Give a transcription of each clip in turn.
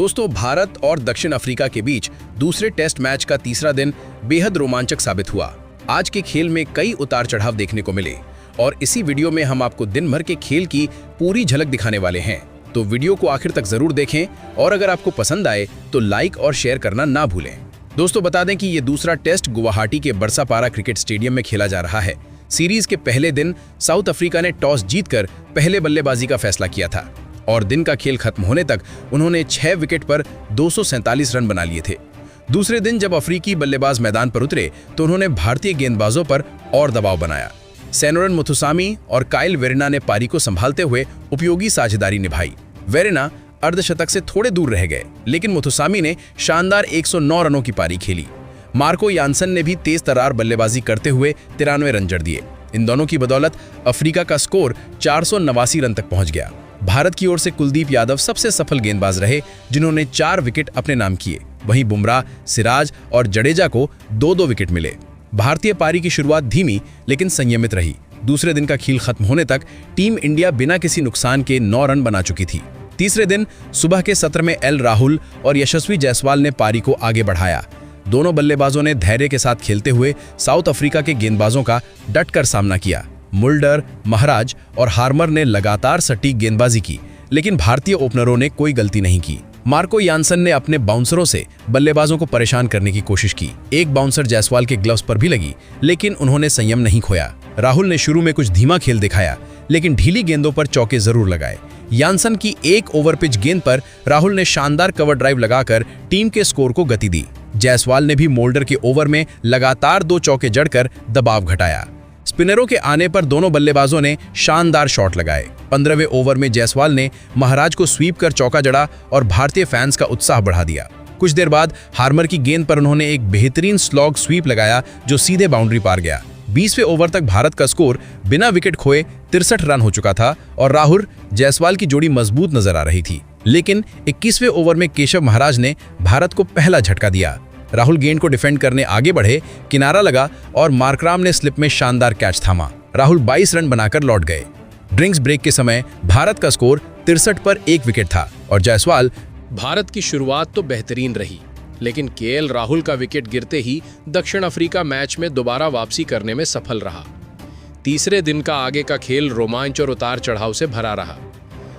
दोस्तों, भारत और दक्षिण अफ्रीका के बीच दूसरे टेस्ट मैच का तीसरा दिन बेहद रोमांचक साबित हुआ। आज के खेल में कई उतार चढ़ाव देखने को मिले और इसी वीडियो में हम आपको दिन भर के खेल की पूरी झलक दिखाने वाले हैं। तो वीडियो को आखिर तक जरूर देखें और अगर आपको पसंद आए तो लाइक और शेयर करना ना भूलें। दोस्तों, बता दें कि ये दूसरा टेस्ट गुवाहाटी के बरसापारा क्रिकेट स्टेडियम में खेला जा रहा है। सीरीज के पहले दिन साउथ अफ्रीका ने टॉस जीतकर पहले बल्लेबाजी का फैसला किया था और दिन का खेल खत्म होने तक उन्होंने 6 विकेट पर 247 रन बना लिए थे। दूसरे दिन जब अफ्रीकी बल्लेबाज मैदान पर उतरे तो उन्होंने भारतीय गेंदबाजों पर और दबाव बनाया। सेनोरन मुथुसामी और काइल वेरेना ने पारी को संभालते हुए उपयोगी साझेदारी निभाई। वेरेना अर्धशतक से थोड़े दूर रह गए, लेकिन मुथुसामी ने शानदार 109 रनों की पारी खेली। मार्को यानसन ने भी तेज तर्रार बल्लेबाजी करते हुए 93 रन जड़ दिए। इन दोनों की बदौलत अफ्रीका का स्कोर 489 रन तक पहुंच गया। भारत की ओर से कुलदीप यादव सबसे सफल गेंदबाज रहे, जिन्होंने 4 विकेट अपने नाम किए। वहीं बुमराह, सिराज और जडेजा को 2-2 विकेट मिले। भारतीय पारी की शुरुआत धीमी लेकिन संयमित रही। दूसरे दिन का खेल खत्म होने तक टीम इंडिया बिना किसी नुकसान के 9 रन बना चुकी थी। तीसरे दिन सुबह के सत्र में एल राहुल और यशस्वी जायसवाल ने पारी को आगे बढ़ाया। दोनों बल्लेबाजों ने धैर्य के साथ खेलते हुए साउथ अफ्रीका के गेंदबाजों का डटकर सामना किया। मुल्डर, महाराज और हार्मर ने लगातार सटीक गेंदबाजी की, लेकिन भारतीय ओपनरों ने कोई गलती नहीं की। मार्को यानसन ने अपने बाउंसरों से बल्लेबाजों को परेशान करने की कोशिश की। एक बाउंसर जायसवाल के ग्लव्स पर भी लगी, लेकिन उन्होंने संयम नहीं खोया। राहुल ने शुरू में कुछ धीमा खेल दिखाया, लेकिन ढीली गेंदों पर चौके जरूर लगाए। यानसन की एक ओवर पिच गेंद पर राहुल ने शानदार कवर ड्राइव लगाकर टीम के स्कोर को गति दी। जायसवाल ने भी मोल्डर के ओवर में लगातार 2 चौके जड़कर दबाव घटाया। स्पिनरों के आने पर दोनों बल्लेबाजों ने शानदार शॉट लगाए। 15वें ओवर में जायसवाल ने महाराज को स्वीप कर चौका जड़ा और भारतीय फैंस का उत्साह बढ़ा दिया। कुछ देर बाद हार्मर की गेंद पर उन्होंने एक बेहतरीन स्लॉग स्वीप लगाया जो सीधे बाउंड्री पार गया। 20वें ओवर तक भारत का स्कोर बिना विकेट खोए 63 रन हो चुका था और राहुल जायसवाल की जोड़ी मजबूत नजर आ रही थी। लेकिन 21वें ओवर में केशव महाराज ने भारत को पहला झटका दिया। राहुल गेंद को डिफेंड करने आगे बढ़े, किनारा लगा और मार्कराम ने स्लिप में शानदार कैच थामा। राहुल 22 रन बनाकर लौट गए। ड्रिंक्स ब्रेक के समय भारत का स्कोर 63 पर 1 विकेट था और जायसवाल। भारत की शुरुआत तो बेहतरीन रही, लेकिन केएल राहुल का विकेट गिरते ही दक्षिण अफ्रीका मैच में दोबारा वापसी करने में सफल रहा। तीसरे दिन का आगे का खेल रोमांच और उतार चढ़ाव से भरा रहा।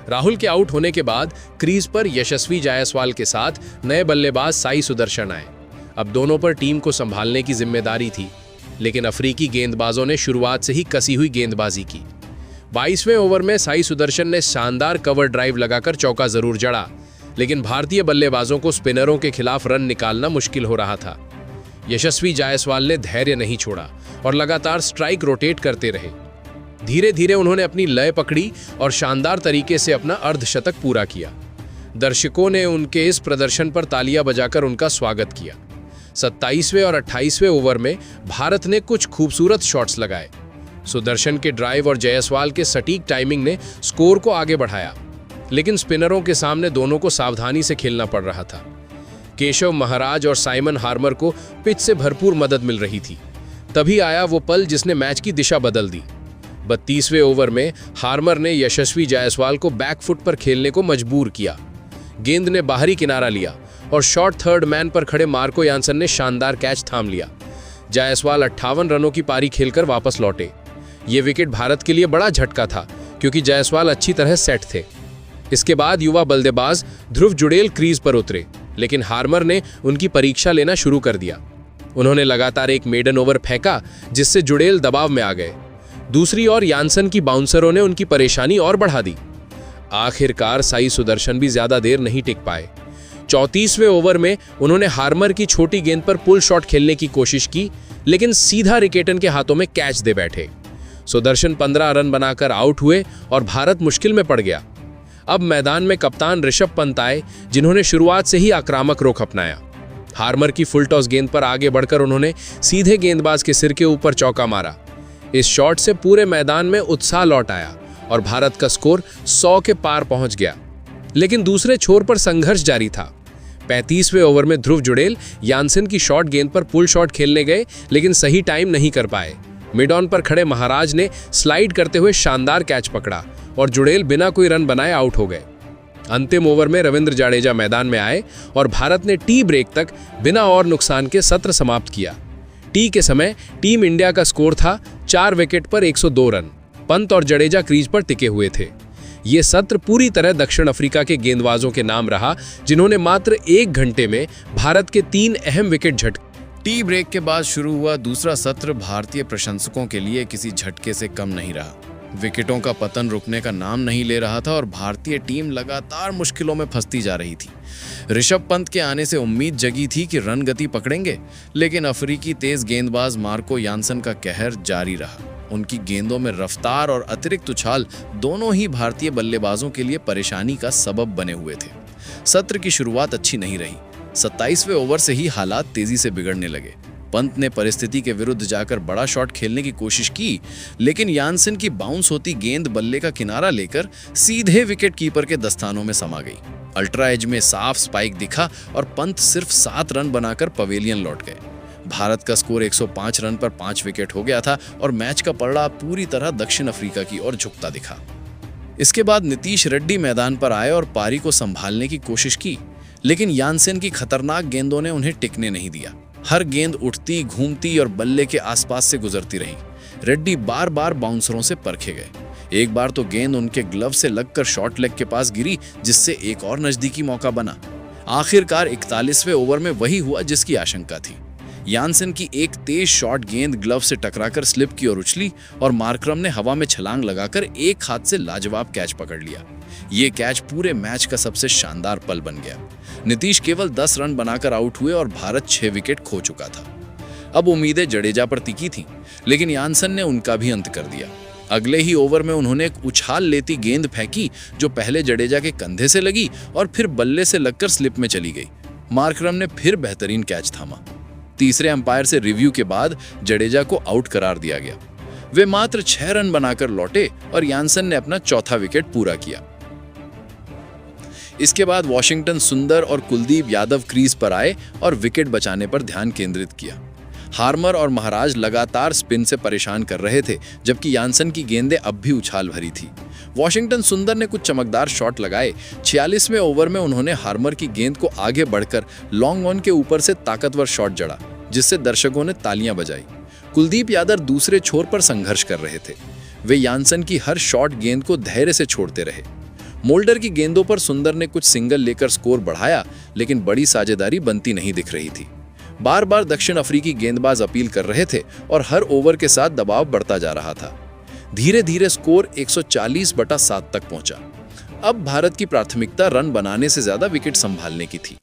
राहुल के आउट होने के बाद क्रीज पर यशस्वी जायसवाल के साथ नए बल्लेबाज साई सुदर्शन आए। अब दोनों पर टीम को संभालने की जिम्मेदारी थी, लेकिन अफ्रीकी गेंदबाजों ने शुरुआत से ही कसी हुई गेंदबाजी की। 22वें ओवर में साई सुदर्शन ने शानदार कवर ड्राइव लगाकर चौका जरूर जड़ा, लेकिन भारतीय बल्लेबाजों को स्पिनरों के खिलाफ रन निकालना मुश्किल हो रहा था। यशस्वी जायसवाल ने धैर्य नहीं छोड़ा और लगातार स्ट्राइक रोटेट करते रहे। धीरे धीरे उन्होंने अपनी लय पकड़ी और शानदार तरीके से अपना अर्धशतक पूरा किया। दर्शकों ने उनके इस प्रदर्शन पर तालियां बजाकर उनका स्वागत किया। 27वें और 28वें ओवर में भारत ने कुछ खूबसूरत शॉट्स लगाए। सुदर्शन के ड्राइव और जायसवाल के सटीक टाइमिंग ने स्कोर को आगे बढ़ाया, लेकिन स्पिनरों के सामने दोनों को सावधानी से खेलना पड़ रहा था। केशव महाराज और साइमन हार्मर को पिच से भरपूर मदद मिल रही थी। तभी आया वो पल जिसने मैच की दिशा बदल दी। 32वें ओवर में हार्मर ने यशस्वी जायसवाल को बैकफुट पर खेलने को मजबूर किया। गेंद ने बाहरी किनारा लिया और शॉर्ट थर्ड मैन पर खड़े मार्को यानसन ने शानदार कैच थाम लिया। जायसवाल 58 रनों की पारी खेलकर वापस लौटे। ये विकेट भारत के लिए बड़ा झटका था, क्योंकि जायसवाल अच्छी तरह सेट थे। इसके बाद युवा बल्लेबाज ध्रुव जुड़ेल क्रीज पर उतरे, लेकिन हार्मर ने उनकी परीक्षा लेना शुरू कर दिया। उन्होंने लगातार एक मेडन ओवर फेंका, जिससे जुड़ेल दबाव में आ गए। दूसरी ओर यानसन की बाउंसरों ने उनकी परेशानी और बढ़ा दी। आखिरकार साई सुदर्शन भी ज्यादा देर नहीं टिक पाए। 34वें ओवर में उन्होंने हार्मर की छोटी गेंद पर पुल शॉट खेलने की कोशिश की, लेकिन सीधा रिकेटन के हाथों में कैच दे बैठे। सुदर्शन 15 रन बनाकर आउट हुए और भारत मुश्किल में पड़ गया। अब मैदान में कप्तान ऋषभ पंत आए, जिन्होंने शुरुआत से ही आक्रामक रुख अपनाया। हार्मर की फुल टॉस गेंद पर आगे बढ़कर उन्होंने सीधे गेंदबाज के सिर के ऊपर चौका मारा। इस शॉट से पूरे मैदान में उत्साह लौट आया और भारत का स्कोर 100 के पार पहुंच गया। लेकिन दूसरे छोर पर संघर्ष जारी था। 35वें ओवर में ध्रुव जुड़ेल यानसन की शॉर्ट गेंद पर पुल शॉट खेलने गए, लेकिन सही टाइम नहीं कर पाए। मिड ऑन पर खड़े महाराज ने स्लाइड करते हुए शानदार कैच पकड़ा और जुड़ेल बिना कोई रन बनाए आउट हो गए। अंतिम ओवर में रविंद्र जाडेजा मैदान में आए और भारत ने टी ब्रेक तक बिना और नुकसान के सत्र समाप्त किया। टी के समय टीम इंडिया का स्कोर था 4 विकेट पर 102 रन। पंत और जडेजा क्रीज पर टिके हुए थे। ये सत्र पूरी तरह दक्षिण अफ्रीका के गेंदबाजों के नाम रहा, जिन्होंने मात्र 1 घंटे में भारत के 3 अहम विकेट झटके। टी ब्रेक के बाद शुरू हुआ दूसरा सत्र भारतीय प्रशंसकों के लिए किसी झटके से कम नहीं रहा। विकेटों का पतन रुकने का नाम नहीं ले रहा था और भारतीय टीम लगातार मुश्किलों में फंसती जा रही थी। ऋषभ पंत के आने से उम्मीद जगी थी कि रन गति पकड़ेंगे, लेकिन अफ्रीकी तेज गेंदबाज मार्को यानसन का कहर जारी रहा। उनकी गेंदों में रफ्तार और अतिरिक्त उछाल दोनों ही भारतीय बल्लेबाजों के लिए परेशानी का सबब बने हुए थे। सत्र की शुरुआत अच्छी नहीं रही। 27वें ओवर से ही हालात तेजी से बिगड़ने लगे। पंत ने परिस्थिति के विरुद्ध जाकर बड़ा शॉट खेलने की कोशिश की, लेकिन यानसन की बाउंस होती गेंद बल्ले का किनारा लेकर सीधे विकेट कीपर के दस्तानों में समा गई। अल्ट्रा एज में साफ स्पाइक दिखा और पंत सिर्फ 7 रन बनाकर पवेलियन लौट गए। भारत का स्कोर 105 रन पर 5 विकेट हो गया था और मैच का पलड़ा पूरी तरह दक्षिण अफ्रीका की ओर झुकता दिखा। इसके बाद नीतीश रेड्डी मैदान पर आए और पारी को संभालने की कोशिश की, लेकिन यानसन की खतरनाक गेंदों ने उन्हें टिकने नहीं दिया। हर गेंद उठती, घूमती और बल्ले के आसपास से गुजरती रही। रेड्डी बार बार बाउंसरों से परखे गए। एक बार तो गेंद उनके ग्लव से लगकर शॉर्ट लेग के पास गिरी, जिससे एक और नजदीकी मौका बना। आखिरकार 41वें ओवर में वही हुआ जिसकी आशंका थी। यानसन की एक तेज शॉट गेंद ग्लव से टकराकर स्लिप की ओर उछली और मार्करम ने हवा में छलांग लगाकर एक हाथ से लाजवाब कैच पकड़ लिया। ये कैच पूरे मैच का सबसे शानदार पल बन गया। नीतीश केवल 10 रन बनाकर आउट हुए और भारत 6 विकेट खो चुका था। अब उम्मीदें जडेजा पर टिकी थीं, लेकिन यानसन ने उनका भी अंत कर दिया। अगले ही ओवर में उन्होंने एक उछाल लेती गेंद फेंकी, जो पहले जडेजा के कंधे से लगी और फिर बल्ले से लगकर स्लिप में चली गई। मार्करम ने फिर बेहतरीन कैच थामा। तीसरे अंपायर से रिव्यू के बाद जडेजा को आउट करार दिया गया। वे मात्र 6 रन बनाकर लौटे और यानसन ने अपना चौथा विकेट पूरा किया। इसके बाद वॉशिंगटन सुंदर और कुलदीप यादव क्रीज पर आए और विकेट बचाने पर ध्यान केंद्रित किया। हार्मर और महाराज लगातार स्पिन से परेशान कर रहे थे, जबकि यानसन की गेंदें अब भी उछाल भरी थी। वॉशिंगटन सुंदर ने कुछ चमकदार शॉट लगाए। 46वें ओवर में उन्होंने हार्मर की गेंद को आगे बढ़कर लॉन्ग ऑन के ऊपर से ताकतवर शॉट जड़ा, जिससे दर्शकों ने तालियां बजाई। कुलदीप यादव दूसरे छोर पर संघर्ष कर रहे थे। वे यानसन की हर शॉट गेंद को धैर्य से छोड़ते रहे। मोल्डर की गेंदों पर सुंदर ने कुछ सिंगल लेकर स्कोर बढ़ाया, लेकिन बड़ी साझेदारी बनती नहीं दिख रही थी। बार बार दक्षिण अफ्रीकी गेंदबाज अपील कर रहे थे और हर ओवर के साथ दबाव बढ़ता जा रहा था। धीरे धीरे स्कोर 140/7 तक पहुंचा। अब भारत की प्राथमिकता रन बनाने से ज्यादा विकेट संभालने की थी।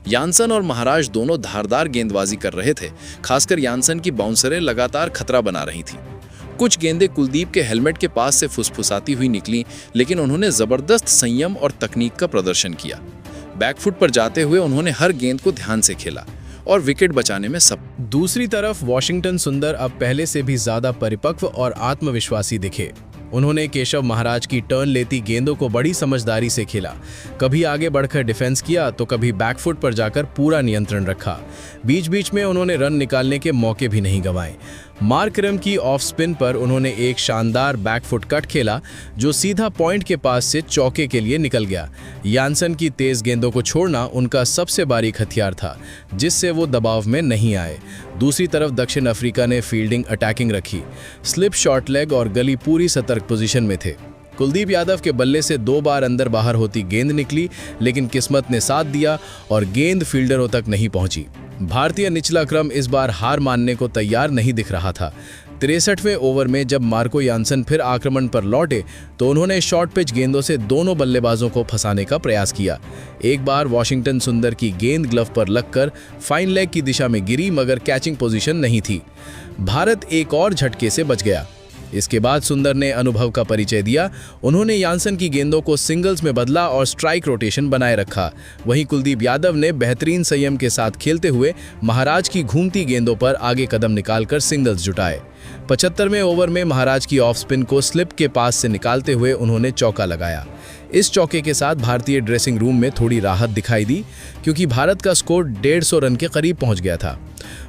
यानसन और महाराज दोनों धारदार गेंदबाजी कर रहे थे। खासकर यानसन की बाउंसरें लगातार खतरा बना रही थीं। कुछ गेंदें कुलदीप के हेलमेट के पास से फुसफुसाती हुई निकली, लेकिन उन्होंने जबरदस्त संयम और तकनीक का प्रदर्शन किया। बैकफुट पर जाते हुए उन्होंने हर गेंद को ध्यान से खेला और विकेट बचाने में सब। दूसरी तरफ वॉशिंगटन सुंदर अब पहले से भी ज्यादा परिपक्व और आत्मविश्वासी दिखे। उन्होंने केशव महाराज की टर्न लेती गेंदों को बड़ी समझदारी से खेला। कभी आगे बढ़कर डिफेंस किया तो कभी बैकफुट पर जाकर पूरा नियंत्रण रखा। बीच बीच में उन्होंने रन निकालने के मौके भी नहीं गंवाए। मार्करम की ऑफ स्पिन पर उन्होंने एक शानदार बैकफुट कट खेला, जो सीधा पॉइंट के पास से चौके के लिए निकल गया। यानसन की तेज गेंदों को छोड़ना उनका सबसे बारीक हथियार था, जिससे वो दबाव में नहीं आए। दूसरी तरफ दक्षिण अफ्रीका ने फील्डिंग अटैकिंग रखी। स्लिप, शॉर्ट लेग और गली पूरी सतर्क पोजीशन में थे। कुलदीप यादव के बल्ले से 2 बार अंदर बाहर होती गेंद निकली, लेकिन किस्मत ने साथ दिया और गेंद फील्डरों तक नहीं पहुंची। भारतीय निचला क्रम इस बार हार मानने को तैयार नहीं दिख रहा था। 63वें ओवर में जब मार्को यानसन फिर आक्रमण पर लौटे तो उन्होंने शॉर्ट पिच गेंदों से दोनों बल्लेबाजों को फंसाने का प्रयास किया। एक बार वॉशिंगटन सुंदर की गेंद ग्लव पर लगकर फाइन लेग की दिशा में गिरी, मगर कैचिंग पोजीशन नहीं थी। भारत एक और झटके से बच गया। इसके बाद सुंदर ने अनुभव का परिचय दिया। उन्होंने यानसन की गेंदों को सिंगल्स में बदला और स्ट्राइक रोटेशन बनाए रखा। वहीं कुलदीप यादव ने बेहतरीन संयम के साथ खेलते हुए महाराज की घूमती गेंदों पर आगे कदम निकालकर सिंगल्स जुटाए। 75वें ओवर में महाराज की ऑफ स्पिन को स्लिप के पास से निकालते हुए उन्होंने चौका लगाया। इस चौके के साथ भारतीय ड्रेसिंग रूम में थोड़ी राहत दिखाई दी, क्योंकि भारत का स्कोर 150 रन के करीब पहुंच गया था।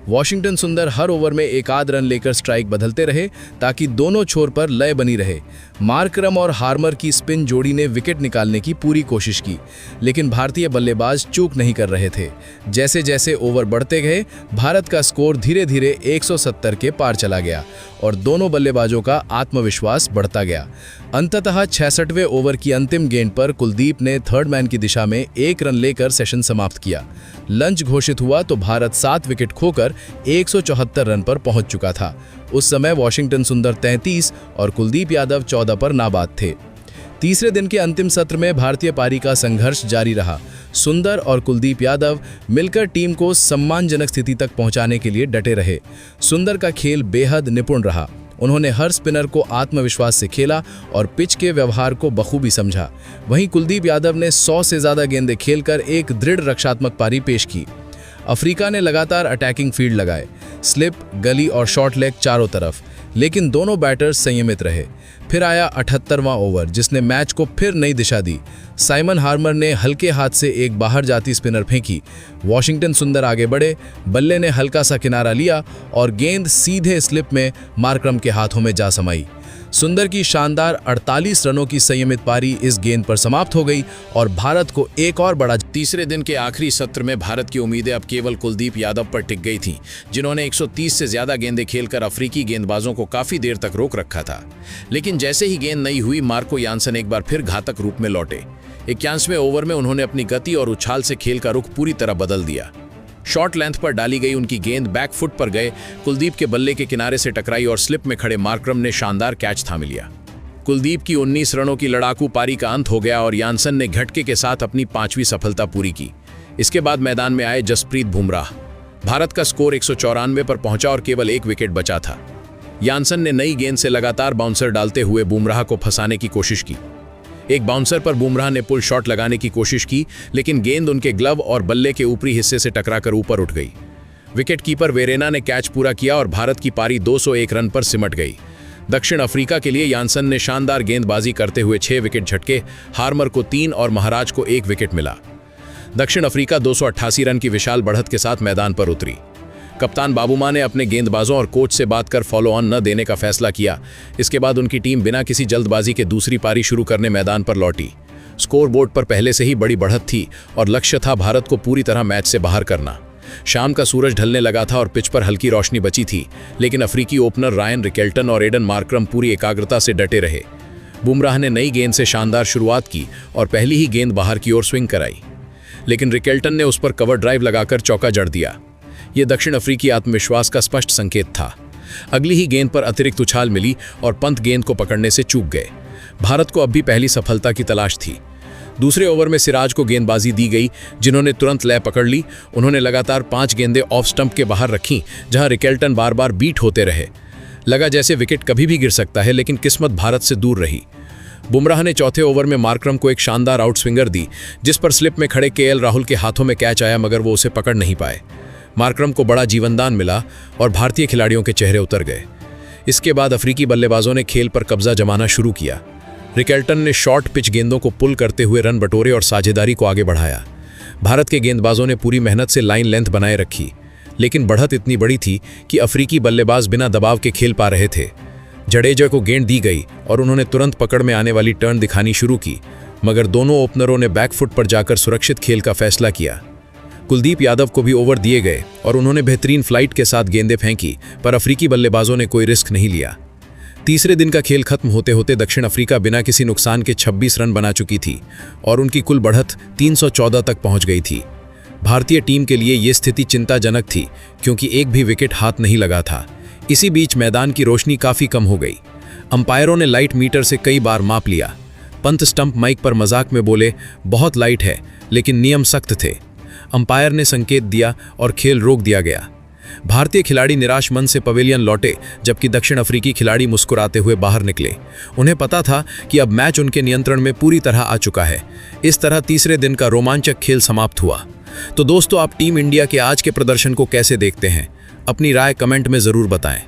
वॉशिंगटन सुंदर हर ओवर में एक आध रन लेकर स्ट्राइक बदलते रहे ताकि दोनों छोर पर लय बनी रहे। मार्करम और हार्मर की स्पिन जोड़ी ने विकेट निकालने की पूरी कोशिश की, लेकिन भारतीय बल्लेबाज चूक नहीं कर रहे थे। जैसे जैसे ओवर बढ़ते गए, भारत का स्कोर धीरे धीरे 170 के पार चला गया और दोनों बल्लेबाजों का आत्मविश्वास बढ़ता गया। अंततः 66वें ओवर की अंतिम गेंद पर कुलदीप ने थर्ड मैन की दिशा में 1 रन लेकर सेशन समाप्त किया। लंच घोषित हुआ तो भारत 7 विकेट खोकर 174 रन पर पहुंच चुका था। उस समय वॉशिंगटन सुंदर 33 और कुलदीप यादव 14 पर नाबाद थे। तीसरे दिन के अंतिम सत्र में भारतीय पारी का संघर्ष जारी रहा। सुंदर और कुलदीप यादव मिलकर टीम को सम्मानजनक स्थिति तक पहुंचाने के लिए डटे रहे। सुंदर का खेल बेहद निपुण रहा। उन्होंने हर स्पिनर को आत्मविश्वास से खेला और पिच के व्यवहार को बखूबी समझा। वहीं कुलदीप यादव ने 100 से ज्यादा गेंदें खेलकर एक दृढ़ रक्षात्मक पारी पेश की। अफ्रीका ने लगातार अटैकिंग फील्ड लगाए, स्लिप, गली और शॉर्ट लेग चारों तरफ, लेकिन दोनों बैटर्स संयमित रहे। फिर आया 78वां ओवर, जिसने मैच को फिर नई दिशा दी। साइमन हार्मर ने हल्के हाथ से एक बाहर जाती स्पिनर फेंकी। वॉशिंगटन सुंदर आगे बढ़े, बल्ले ने हल्का सा किनारा लिया और गेंद सीधे स्लिप में मार्करम के हाथों में जा समाई। सुंदर की शानदार 48 रनों की संयमित पारी इस गेंद पर समाप्त हो गई और भारत को एक और बड़ा। तीसरे दिन के आखिरी सत्र में भारत की उम्मीदें अब केवल कुलदीप यादव पर टिक गई थीं, जिन्होंने 130 से ज्यादा गेंदें खेलकर अफ्रीकी गेंदबाजों को काफी देर तक रोक रखा था। लेकिन जैसे ही गेंद नहीं हुई, मार्को यानसन एक बार फिर घातक रूप में लौटे। 81वें ओवर में उन्होंने अपनी गति और उछाल से खेल का रुख पूरी तरह बदल दिया। शॉर्ट लेंथ पर डाली गई उनकी गेंद बैक फुट पर गए कुलदीप के बल्ले के किनारे से टकराई और स्लिप में खड़े मार्करम ने शानदार कैच थाम लिया। कुलदीप की 19 रनों की लड़ाकू पारी का अंत हो गया और यानसन ने झटके के साथ अपनी 5वीं सफलता पूरी की। इसके बाद मैदान में आए जसप्रीत बुमराह। भारत का स्कोर 194 पर पहुंचा और केवल 1 विकेट बचा था। यानसन ने नई गेंद से लगातार बाउंसर डालते हुए बुमराह को फंसाने की कोशिश की। एक बाउंसर पर बुमराह ने पुल शॉट लगाने की कोशिश की, लेकिन गेंद उनके ग्लव और बल्ले के ऊपरी हिस्से से टकराकर ऊपर उठ गई। विकेटकीपर वेरेना ने कैच पूरा किया और भारत की पारी 201 रन पर सिमट गई। दक्षिण अफ्रीका के लिए यानसन ने शानदार गेंदबाजी करते हुए 6 विकेट झटके, हार्मर को 3 और महाराज को 1 विकेट मिला। दक्षिण अफ्रीका 288 रन की विशाल बढ़त के साथ मैदान पर उतरी। कप्तान बाबूमा ने अपने गेंदबाजों और कोच से बात कर फॉलो ऑन न देने का फैसला किया। इसके बाद उनकी टीम बिना किसी जल्दबाजी के दूसरी पारी शुरू करने मैदान पर लौटी। स्कोरबोर्ड पर पहले से ही बड़ी बढ़त थी और लक्ष्य था भारत को पूरी तरह मैच से बाहर करना। शाम का सूरज ढलने लगा था और पिच पर हल्की रोशनी बची थी, लेकिन अफ्रीकी ओपनर रायन रिकेल्टन और एडन मार्करम पूरी एकाग्रता से डटे रहे। बुमराह ने नई गेंद से शानदार शुरुआत की और पहली ही गेंद बाहर की ओर स्विंग कराई, लेकिन रिकेल्टन ने उस पर कवर ड्राइव लगाकर चौका जड़ दिया। ये दक्षिण अफ्रीकी आत्मविश्वास का स्पष्ट संकेत था। अगली ही गेंद पर अतिरिक्त उछाल मिली और पंत गेंद को पकड़ने से चूक गए। भारत को अब भी पहली सफलता की तलाश थी। दूसरे ओवर में सिराज को गेंदबाजी दी गई, जिन्होंने तुरंत लय पकड़ ली। उन्होंने लगातार 5 गेंदें ऑफ स्टंप के बाहर रखीं, जहां रिकेल्टन बार बार बीट होते रहे। लगा जैसे विकेट कभी भी गिर सकता है, लेकिन किस्मत भारत से दूर रही। बुमराह ने चौथे ओवर में मार्करम को एक शानदार आउट स्विंगर दी, जिस पर स्लिप में खड़े केएल राहुल के हाथों में कैच आया, मगर वो उसे पकड़ नहीं पाए। मार्करम को बड़ा जीवनदान मिला और भारतीय खिलाड़ियों के चेहरे उतर गए। इसके बाद अफ्रीकी बल्लेबाजों ने खेल पर कब्जा जमाना शुरू किया। रिकेल्टन ने शॉर्ट पिच गेंदों को पुल करते हुए रन बटोरे और साझेदारी को आगे बढ़ाया। भारत के गेंदबाजों ने पूरी मेहनत से लाइन लेंथ बनाए रखी, लेकिन बढ़त इतनी बड़ी थी कि अफ्रीकी बल्लेबाज बिना दबाव के खेल पा रहे थे। जडेजा को गेंद दी गई और उन्होंने तुरंत पकड़ में आने वाली टर्न दिखानी शुरू की, मगर दोनों ओपनरों ने बैकफुट पर जाकर सुरक्षित खेल का फैसला किया। कुलदीप यादव को भी ओवर दिए गए और उन्होंने बेहतरीन फ्लाइट के साथ गेंदें फेंकी, पर अफ्रीकी बल्लेबाजों ने कोई रिस्क नहीं लिया। तीसरे दिन का खेल खत्म होते होते दक्षिण अफ्रीका बिना किसी नुकसान के 26 रन बना चुकी थी और उनकी कुल बढ़त 314 तक पहुंच गई थी। भारतीय टीम के लिए ये स्थिति चिंताजनक थी, क्योंकि एक भी विकेट हाथ नहीं लगा था। इसी बीच मैदान की रोशनी काफ़ी कम हो गई। अंपायरों ने लाइट मीटर से कई बार माप लिया। पंत स्टंप माइक पर मजाक में बोले, बहुत लाइट है, लेकिन नियम सख्त थे। अंपायर ने संकेत दिया और खेल रोक दिया गया। भारतीय खिलाड़ी निराश मन से पवेलियन लौटे, जबकि दक्षिण अफ्रीकी खिलाड़ी मुस्कुराते हुए बाहर निकले। उन्हें पता था कि अब मैच उनके नियंत्रण में पूरी तरह आ चुका है। इस तरह तीसरे दिन का रोमांचक खेल समाप्त हुआ। तो दोस्तों, आप टीम इंडिया के आज के प्रदर्शन को कैसे देखते हैं? अपनी राय कमेंट में ज़रूर बताएं।